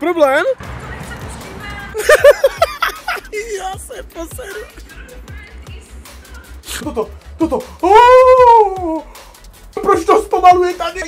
Problém? Já se poseru. Toto. Proč to zpomaluje tady?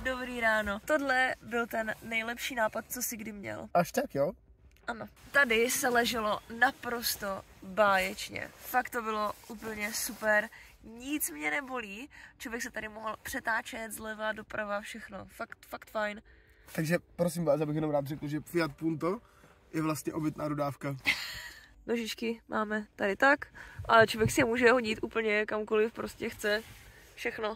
Dobrý ráno. Tohle byl ten nejlepší nápad, co jsi kdy měl. Až tak, jo? Ano. Tady se leželo naprosto báječně. Fakt to bylo úplně super. Nic mě nebolí. Člověk se tady mohl přetáčet zleva, doprava, všechno. Fakt fajn. Takže prosím vás, abych jenom rád řekl, že Fiat Punto je vlastně obytná dodávka. Nožičky máme tady tak, ale člověk si je může hodit úplně kamkoliv prostě chce. Všechno.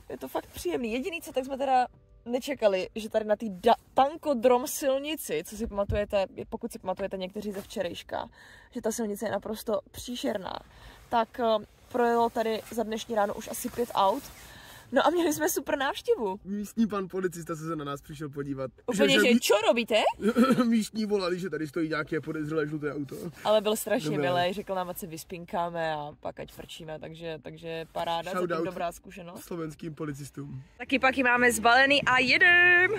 Je to fakt příjemný. Jediný, co tak jsme teda nečekali, že tady na té tankodrom silnici, co si pamatujete, pokud si pamatujete někteří ze včerejška, že ta silnice je naprosto příšerná, tak projelo tady za dnešní ráno už asi 5 aut. No a měli jsme super návštěvu. Místní pan policista se na nás přišel podívat. Úplně, že čo robíte? Místní volali, že tady stojí nějaké podezřelé žluté auto. Ale byl strašně milý, řekl nám, ať se vyspinkáme a pak ať frčíme, takže paráda, zatím dobrá zkušenost. Slovenským policistům. Taky paky máme zbalený a jedem!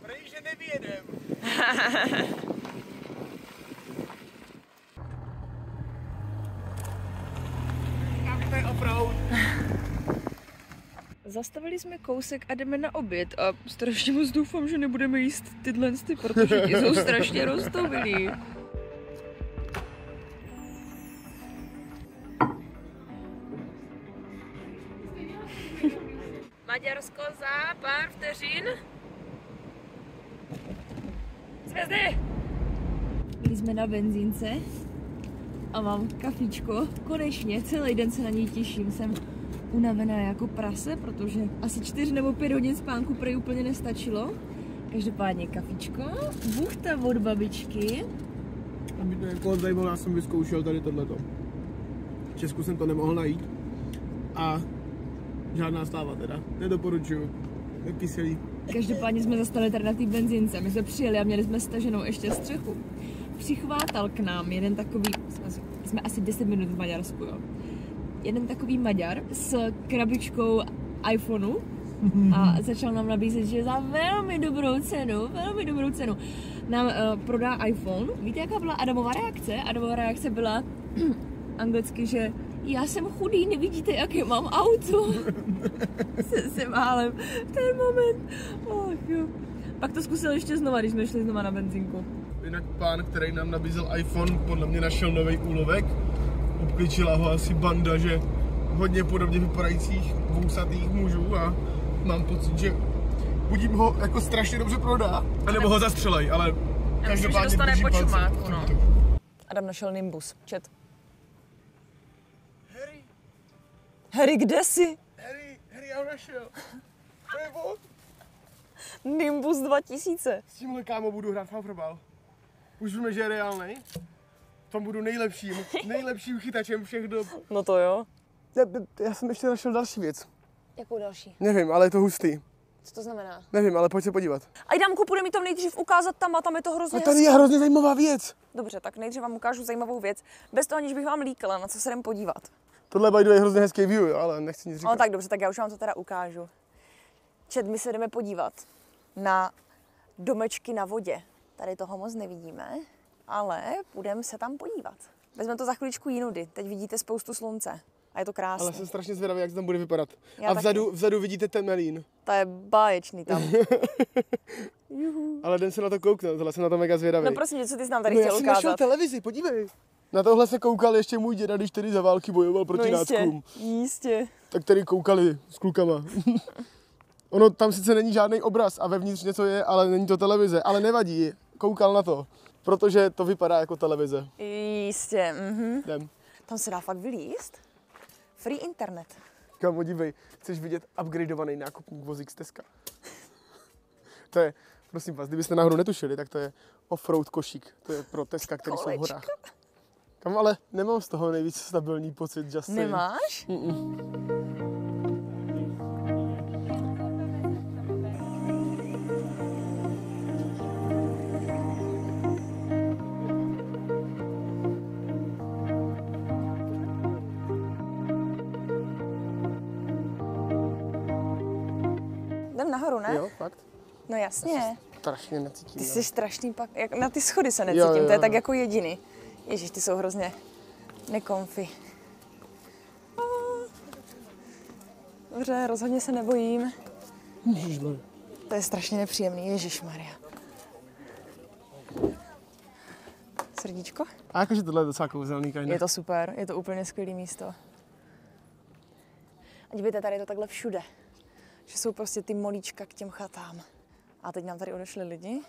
Prej, že nevyjedem. Zastavili jsme kousek a jdeme na oběd a strašně moc doufám, že nebudeme jíst tyhle, protože ty jsou strašně roztovilý. Maďarsko za pár vteřin. Jsme zde! Byli jsme na benzínce a mám kafíčko. Konečně, celý den se na něj těším. Jsem unavená jako prase, protože asi 4 nebo 5 hodin spánku prej úplně nestačilo. Každopádně kafíčko, buchta od babičky. A mě to jako zajímalo, já jsem vyzkoušel tady tohleto. V Česku jsem to nemohl najít. A žádná sláva teda, nedoporučuju. Je kyselý. Každopádně jsme zastali tady na té benzínce. My jsme přijeli a měli jsme staženou ještě střechu. Přichvátal k nám jeden takový, jsme asi 10 minut v Maďarsku, jo. Jeden takový Maďar s krabičkou iPhoneu a začal nám nabízet, že za velmi dobrou cenu nám prodá iPhone. Víte, jaká byla Adamova reakce? Adamova reakce byla anglicky, že já jsem chudý, nevidíte, jaké mám auto. se málem v ten moment. Oh, jo. Pak to zkusil ještě znova, když jsme šli znova na benzínku. Jinak pán, který nám nabízel iPhone, podle mě našel nový úlovek. Obklíčila ho asi banda, že hodně podobně vypadajících vousatých mužů a mám pocit, že buď jim ho jako strašně dobře prodá, anebo ho zastřelej, ale každopádně dostane drží po palce. čumáku, no. Adam našel Nimbus. Čet. Harry, kde jsi? Harry, já ho našel. To je on. Nimbus 2000. S tímhle kámo budu hrát Hoverball. Už víme, že je reálnej. Tom budu nejlepším chytačem všech dob. No to jo. Já jsem ještě našel další věc. Jakou další? Nevím, ale je to hustý. Co to znamená? Nevím, ale pojď se podívat. Ajdamku, půjde mi to nejdřív ukázat tam a tam je to hrozně A tady je hrozně zajímavá věc. Dobře, tak nejdřív vám ukážu zajímavou věc. Bez toho, aniž bych vám líkala, na co se jdem podívat. Tohle by the way je hrozně hezký view, jo, ale nechci nic říkat. No tak dobře, tak já už vám to teda ukážu. Čet, my se jdeme podívat na domečky na vodě. Tady toho moc nevidíme, ale půjdeme se tam podívat. Vezmeme to za chviličku jinudy. Teď vidíte spoustu slunce a je to krásné. Ale jsem strašně zvědavý, jak to tam bude vypadat. Já a vzadu vidíte Temelín. To je báječný tam. Ale jdem se na to kouknout, tohle jsem na to mega zvědavý. No prosím, co ty jsi nám tady No chtěl já si ukázat? našel televizi, podívej. Na tohle se koukal ještě můj děda, když tedy za války bojoval proti náckům. Jistě. Tak tady koukali s klukama. Ono tam sice není žádný obraz a vevnitř něco je, ale není to televize. Ale nevadí, koukal na to, protože to vypadá jako televize. Jistě, Jdem. Tam se dá fakt vylízt. Free internet. Kámo, dívej, chceš vidět upgradeovaný nákupní vozík z Teska? To je, prosím vás, kdybyste náhodou netušili, tak to je offroad košík. To je pro Teska, který jsou v horách. Kam ale nemám z toho nejvíc stabilní pocit, just saying. Nemáš? Jdem nahoru, ne? Jo, fakt? No jasně. Strašně necítím. Ty jsi strašný pak, jak na ty schody se necítím, to je tak jako jediný. Ježíš, ty jsou hrozně nekomfy. Dobře, rozhodně se nebojím. Ježišmarja. To je strašně nepříjemný, ježišmarja. Srdíčko? A jakože tohle je docela kouzelný kajne. Je to super, je to úplně skvělý místo. A dívejte, tady je to takhle všude. Že jsou prostě ty molíčka k těm chatám. A teď nám tady odešli lidi.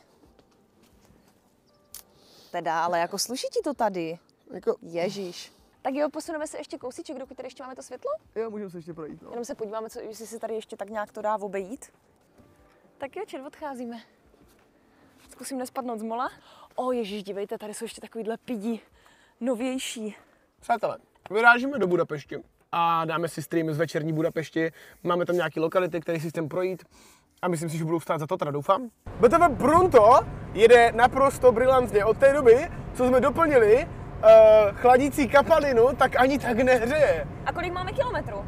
Teda, ale jako sluší ti to tady? Jako... Ježíš. Tak jo, posuneme se ještě kousíček, dokud tady ještě máme to světlo? Jo, můžeme se ještě projít, no. Jenom se podíváme, jestli se tady ještě tak nějak to dá obejít. Tak jo, čet, odcházíme. Zkusím nespadnout z mola. O ježíš, dívejte, tady jsou ještě takovýhle pidi. Novější. Přátelé, vyrážíme do Budapešti a dáme si stream z večerní Budapešti. Máme tam nějaké lokality, které si chceme projít a myslím si, že budou stát za to, teda doufám. BTV Brunto jede naprosto brilantně. Od té doby, co jsme doplnili chladící kapalinu, tak ani tak nehřeje. A kolik máme kilometrů?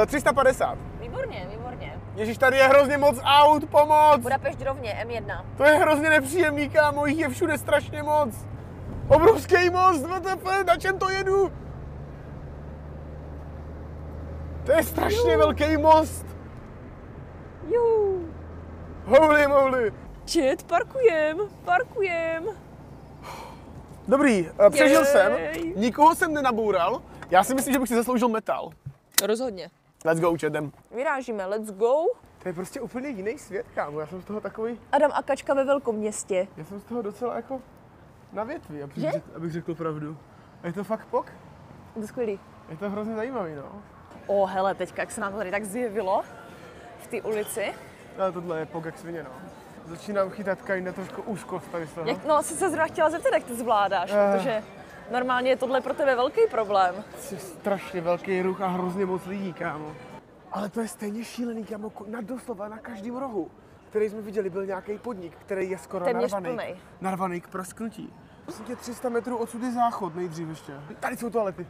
350. Výborně, výborně. Ježíš, tady je hrozně moc aut, pomoc! Budapešť rovně, M1. To je hrozně nepříjemný, kámo, jich je všude strašně moc. Obrovský most, WTF, na čem to jedu? To je strašně velký most. Juhu. Holy moly. Čet, parkujem. Dobrý, přežil jsem, nikoho jsem nenaboural. Já si myslím, že bych si zasloužil metal. Rozhodně. Let's go, čedem. Vyrážíme, let's go. To je prostě úplně jiný svět, kámo. Já jsem z toho takový... Adam a Kačka ve velkom městě. Já jsem z toho docela jako na větvi, abych řekl pravdu. A je to fakt pok? Je to skvělý. Je to hrozně zajímavý, no. O, hele, teďka, jak se nám to tady tak zjevilo v té ulici. Ale tohle je pok jak svině, no. Začínám chytat kajne trošku úzkost tady z toho. No, si se zrovna chtěla zeptat, jak to zvládáš, protože normálně je tohle pro tebe velký problém. Je strašně velký ruch a hrozně moc lidí, kámo. Ale to je stejně šílený, kámo, doslova na každém rohu, který jsme viděli, byl nějaký podnik, který je skoro narvaný k prasknutí. Myslím tě 300 metrů odsud je záchod nejdřív ještě. Tady jsou toalety.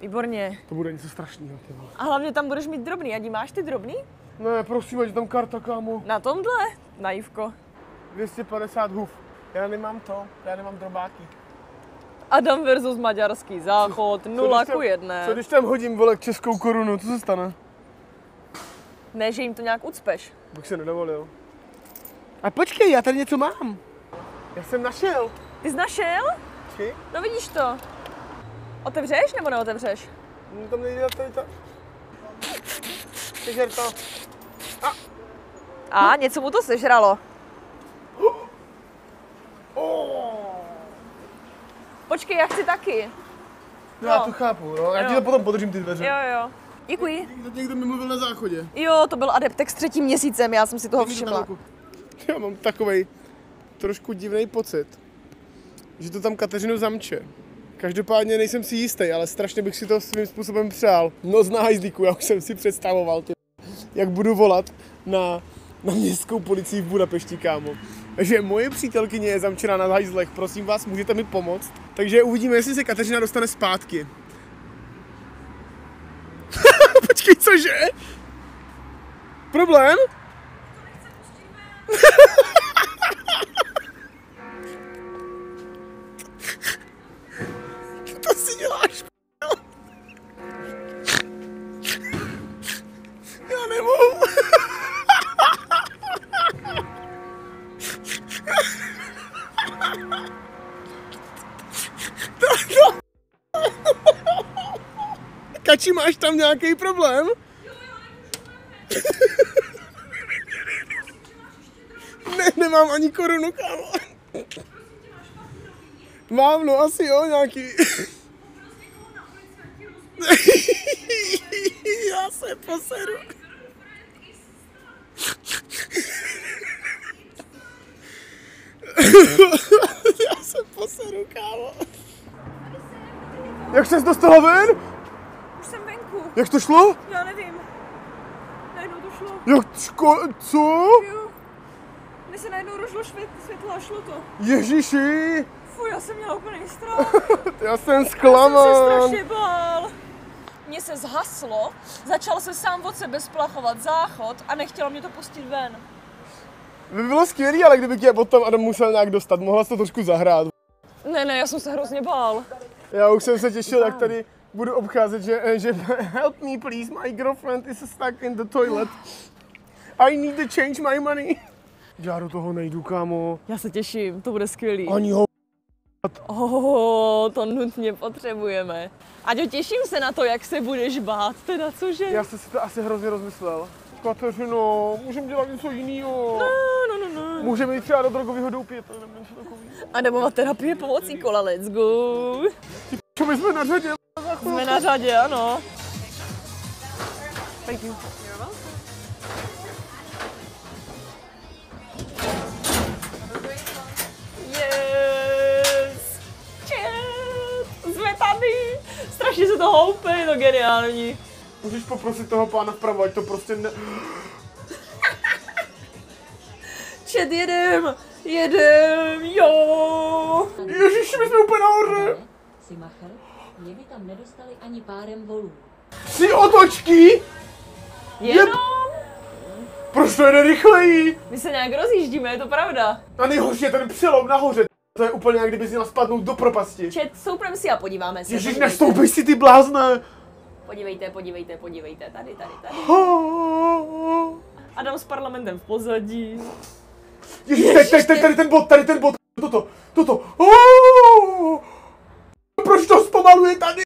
Výborně. To bude něco strašného, ty vole. A hlavně tam budeš mít drobný. Adi, máš ty drobný? Ne, prosím, ať tam karta, kámo. Na tomhle? Naivko. 250 huf. Já nemám drobáky. Adam versus maďarský záchod, 0:1. Co když tam hodím, vole, českou korunu, co se stane? Ne, že jim to nějak ucpeš. Bych se nedovolil. A počkej, já tady něco mám. Já jsem našel. Ty jsi našel? Počkej. No vidíš to. Otevřeš nebo neotevřeš? Tam nejde tady to. Sežer to. A něco mu to sežralo. Počkej, já chci taky. No. Já to chápu, no. Já ti to potom podržím ty dveře. Jo. Děkuji. Někdo mi mluvil na záchodě. Jo, to byl Adeptex 3. měsícem, já jsem si toho všimla. Já mám takovej trošku divný pocit, že to tam Kateřinu zamče. Každopádně nejsem si jistý, ale strašně bych si to svým způsobem přál. No zná hajzlíku, já už jsem si představoval, jak budu volat na městskou policii v Budapešti, kámo. Takže moje přítelkyně je zamčená na hajzlech, prosím vás, můžete mi pomoct? Takže uvidíme, jestli se Kateřina dostane zpátky. Počkej, cože? Problém? To si děláš, já nemohu. Kači, máš tam nějaký problém? Ne, nemám ani korunu, kámo. Mám, no asi jo, nějaký. Já se poseru. Já se poseru, kámo. Jak ses dostala ven? Už jsem venku. Jak to šlo? Já nevím. Najednou to šlo. Co? Jo. Mně se najednou rozšlo světlo a šlo to. Ježiši. Fuj, já jsem měla úplný strach. Já jsem Já jsem zklamán. se strašně bál. mně se zhaslo, začal se sám od sebe splachovat záchod a nechtělo mě to pustit ven. By bylo skvělý, ale kdyby tě potom Adam musel nějak dostat, mohla jsi to trošku zahrát. Ne, já jsem se hrozně bál. Já už jsem se těšil, jak tady budu obcházet, že help me please, my girlfriend is stuck in the toilet. I need to change my money. Já do toho nejdu, kámo. Já se těším, to bude skvělý. Ani ho. To nutně potřebujeme. Aďo, těším se na to, jak se budeš bát, teda cože? Já jsem si to asi hrozně rozmyslel. Kateřino, můžeme dělat něco jiného. No. Můžeme jít třeba do drogového doupě, to nevím, něco takový. Adamova terapie pomocí kola, let's go. Čo, my jsme na řadě? Jsme na řadě, ano. Thank you. Yes! Chat! Jsme tady! Strašně se to houpe, je to geniální. Můžeš poprosit toho pána vpravo, ať to prostě ne... Chat, jedem, jo! Ježiši, my jsme úplně nahoře! Simacher, mě by tam nedostali ani párem volů. 3 otočky! Jenom? Proč to jde rychleji? My se nějak rozjíždíme, je to pravda. A nejhorší je ten přelom nahoře. To je úplně jak kdyby jsi měla spadnout do propasti. Chat, stoupneme si a podíváme se. Ježiš, nestoupej si, ty blázne! Podívejte, tady. Adam s parlamentem v pozadí. Ježiš, tady ten bod, toto. Proč to zpomaluje tady?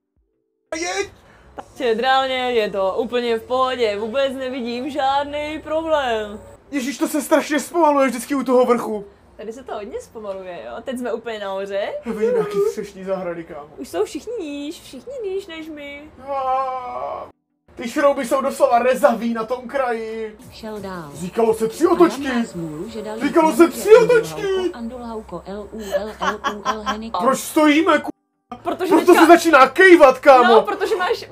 Jeď! Chat, reálně je to úplně v pohodě, vůbec nevidím žádný problém. Ježiš, to se strašně zpomaluje vždycky u toho vrchu. Tady se to hodně zpomaluje, jo? Teď jsme úplně nahoře. Já vidím nějaký střešní zahrady, kámo. Už jsou všichni níž než my. Ty šrouby jsou doslova rezaví na tom kraji. Šel dál. Říkalo se 3 otočky. Říkalo se 3 otočky. Andolhauko, LUL, Henik. Proč stojíme, Protože Proto se začíná kejvat, kámo. No, protože máš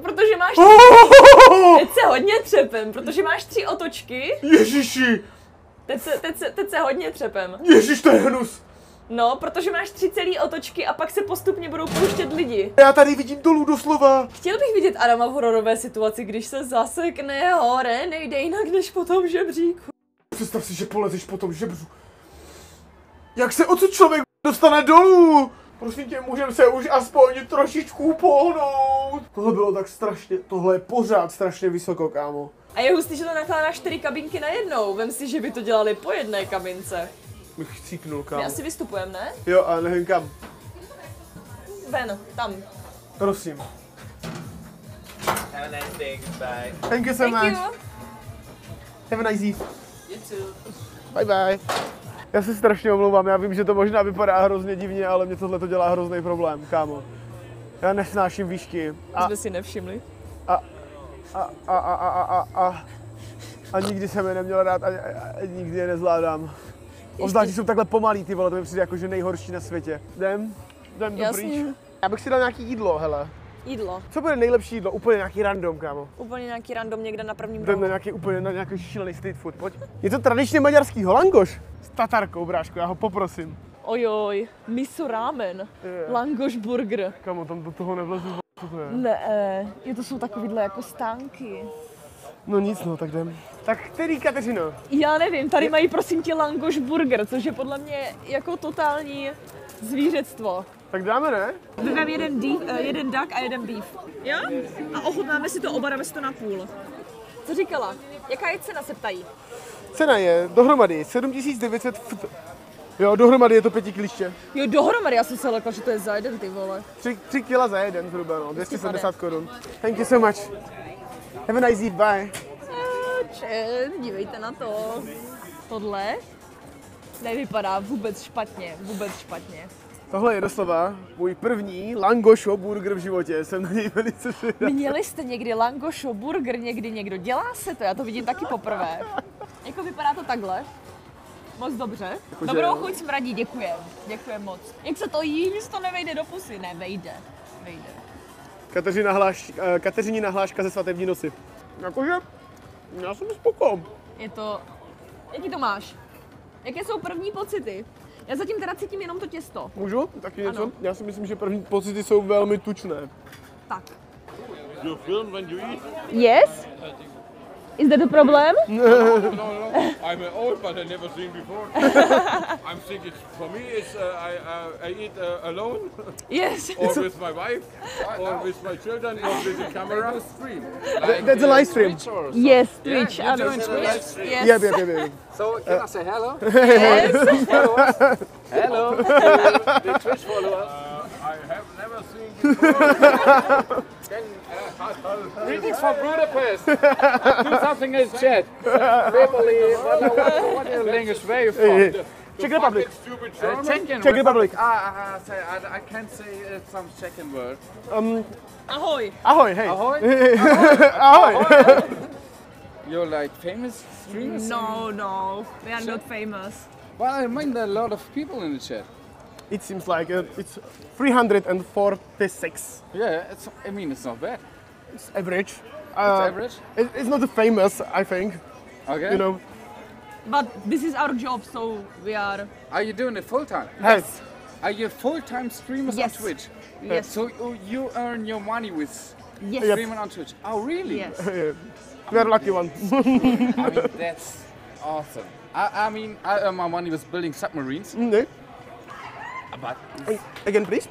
Teď se hodně třepem, protože máš 3 otočky. Ježiši. Teď se hodně třepem. Ježiš, to je hnus. No, protože máš 3 celé otočky a pak se postupně budou pouštět lidi. Já tady vidím dolů doslova. Chtěl bych vidět Adama v hororové situaci, když se zasekne hore, nejde jinak než po tom žebříku. Představ si, že polezeš po tom žebřu. Jak se odsud člověk dostane dolů? Prosím tě, můžeme se už aspoň trošičku pohnout. Tohle je pořád strašně vysoko, kámo. A je hustý, že to nakládá 4 kabinky najednou. Vem si, že by to dělali po jedné kabince. Bych chcípnul, kámo. My asi vystupujeme, ne? Jo, a nevím kam. Ven, tam. Prosím. Have a nice day, goodbye. Thank you so much. Thank you. Have a nice eve. You too. Bye bye. Já se strašně omlouvám, já vím, že to možná vypadá hrozně divně, ale mě tohle to dělá hrozný problém, kámo. Já nesnáším výšky. Jsme si nevšimli. A nikdy jsem je neměl rád a nikdy je nezvládám. Obzvlášť, že jsou takhle pomalý, ty vole, to mi přijde jako, že nejhorší na světě. Jdem do pryč. Já bych si dal nějaký jídlo, hele. Jídlo. Co bude nejlepší jídlo? Úplně nějaký random, kámo. Úplně nějaký random někde na prvním Jdem rohu. na nějaký šílený street food, pojď. Je to tradičně maďarský langoš. S tatarkou, bráško, já ho poprosím. Ojoj, miso ramen, langoš burger. Kamo, tam do toho nevlezu, co to je? Ne, to jsou takovýhle jako stánky. No nic, no, tak jdem. Tak který, Kateřino? Já nevím, tady mají prosím tě langoš burger, což je podle mě jako totální zvířectvo. Tak dáme, ne? Vybám jeden duck a jeden beef. Jo? A ochutnáme si to, oba dáme si to na půl. Co říkala? Jaká je cena, se ptají? Cena je dohromady 7900 Jo, dohromady je to 5 kliště. Jo, dohromady, já jsem se lekla, že to je za jeden, ty vole. 3 kila za jeden zhruba, no, 270 korun. Thank you so much. Have a nice eat, bye. Dívejte na to. Tohle nevypadá vůbec špatně, Tohle je doslova můj první langošo burger v životě, jsem na něj velice zvědavý. Měli jste někdy langošo burger, někdy někdo? Dělá se to, já to vidím taky poprvé. Jako vypadá to takhle. Moc dobře. Jakože Dobrou jo. chuť smradí, děkujem moc. Jak se to jí, že to nevejde do pusy? Ne, vejde. Kateřinina hláška ze svatební nosy. Jakože, já jsem spokojen. Je to... Jaký to máš? Jaké jsou první pocity? Já zatím teda cítím jenom to těsto. Můžu? Taky něco? Ano. Já si myslím, že první pocity jsou velmi tučné. Tak. You film when you eat? Yes? Is that a problem? No. I'm old, but I never seen before. I'm thinking for me, it's I eat alone. Yes. Or with my wife, or with my children, or with the camera. Stream. Like, That's a live stream. Yes, Twitch. Yeah, you're doing Twitch. Yes. Yeah. So can I say hello? Yes. Hello. The Twitch followers. I have never seen before. Greetings from Budapest. Do something in chat. Tripoli. What is the language where you from? Czech Republic. Czech Republic. I can't say some Czech word. Ahoy. Ahoy, hey. Ahoy. Ahoy. You're like famous streamers? No. We are not famous. Well, I mean there are a lot of people in the chat. It seems like it's 346. Yeah, it's not bad. It's average. It's average? It's not the famous, I think. Okay. You know. But this is our job, so we are... Are you doing it full time? Yes. Are you full-time streamers Yes. on Twitch? Yes. So you earn your money with Yes. streaming on Twitch? Oh, really? Yes. We are lucky one. I mean, that's awesome. I mean, I earn my money with building submarines. No. But Again, please.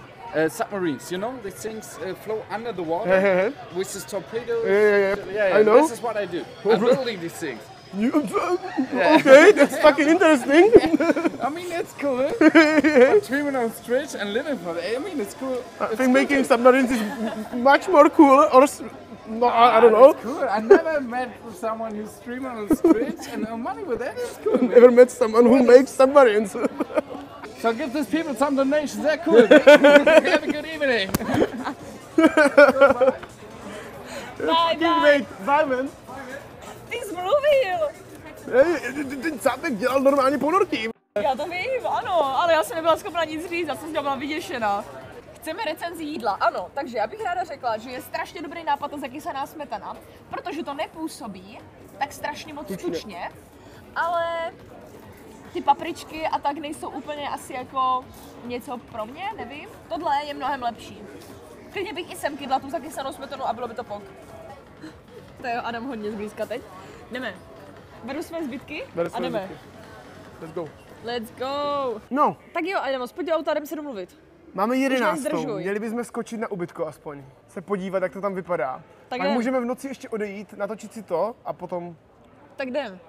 submarines, you know, these things flow under the water with this torpedo. Yeah. I know. This is what I do. I'm building these things. Okay, that's fucking interesting. I mean, it's cool. But streaming on Twitch and living for it, I mean, it's cool. I think making submarines is much more cool. Or no, I don't know. It's cool. I never met someone who's streaming on Twitch and earn money with that. It's cool. Man. Never met someone who makes submarines. So give these people some donations. They're cool. Have a good evening. Bye. Bye, man. Ty jsi mluvil. Ten Cápek dělal normálně ponorky. Já to vím, ano, ale já jsem nebyla schopna nic říct, já jsem byla vyděšená. Chceme recenzi jídla, ano, takže já bych ráda řekla, že je strašně dobrý nápad ta zakysaná smetana, protože to nepůsobí tak strašně moc tučně, ale ty papričky a tak nejsou úplně asi jako něco pro mě, nevím. Tohle je mnohem lepší. Klidně bych i sem kydla tu zakysanou smetanu a bylo by to pok. To jo, Adam hodně zblízka teď. Jdeme. Beru své zbytky a jdeme. Let's go. Let's go. No. Tak jo, Adam, pojď do auta a jdeme se domluvit. Máme 11. zdržuj. Měli bychom skočit na ubytko aspoň. Se podívat, jak to tam vypadá. Tak A můžeme v noci ještě odejít, natočit si to a potom... Tak jdem.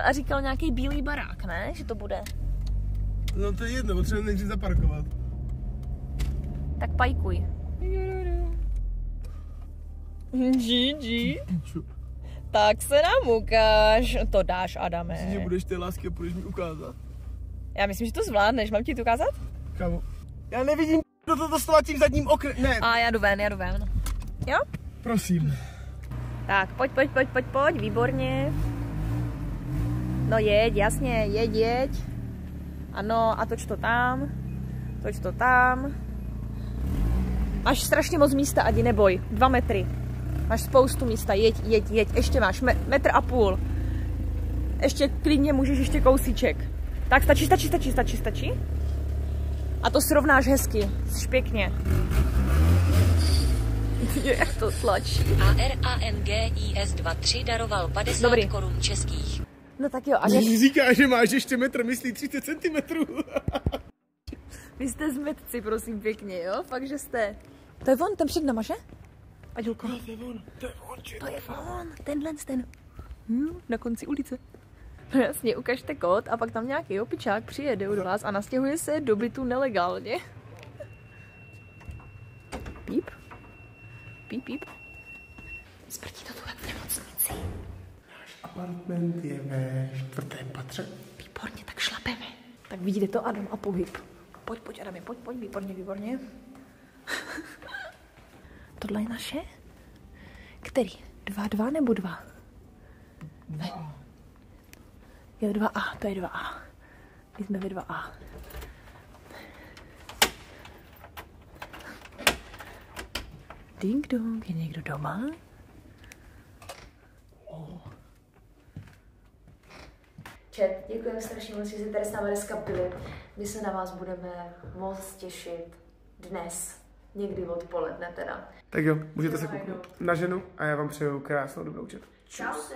A říkal nějaký bílý barák, ne? Že to bude. No to je jedno, potřebujeme nejdřív zaparkovat. Tak pajkuj. GG. Tak se nám ukáž. To dáš, Adame. Myslíš, že budeš té lásky a půjdeš mi ukázat? Já myslím, že to zvládneš. Mám ti to ukázat? Kámo. Já nevidím do toho dostala tím zadním oknem. Ne. A já jdu ven. Jo? Prosím. Tak, pojď, výborně. No jeď, jasně, jeď. Ano, a toč to tam. Máš strašně moc místa, Adi, neboj. 2 metry. Máš spoustu místa, jeď. Ještě máš 1,5 metru. Ještě klidně můžeš ještě kousíček. Tak stačí. A to srovnáš hezky, pěkně. Jak to tlačí. ARANGIS 23 daroval 50 korun českých. No tak jo, a jak... Říká, že máš ještě metr, myslí 30 cm. Vy jste zmetci, prosím pěkně, jo? Fakt, že jste. To je on, ten před náma, že? Aďulko. To je on, tenhle ten. Na konci ulice. No jasně, ukažte kód a pak tam nějaký opičák přijede od vás a nastěhuje se do bytu nelegálně. Píp. Smrtí to tu jak v nemocnici. Náš apartment je ve 4. patře. Výborně, tak šlapeme. Tak vidíte to, Adam, a pohyb. Pojď, Adame, pojď, výborně. Tohle je naše? Který? 2 nebo 2? Ne. Je 2A, to je 2A. My jsme ve 2A. Ding dong, je někdo doma? Čet, děkujeme strašně moc, že jste tady s námi dneska byli. My se na vás budeme moc těšit dnes někdy odpoledne teda. Tak jo, můžete se kouknout na ženu a já vám přeju krásnou dobrou čet. Čau se.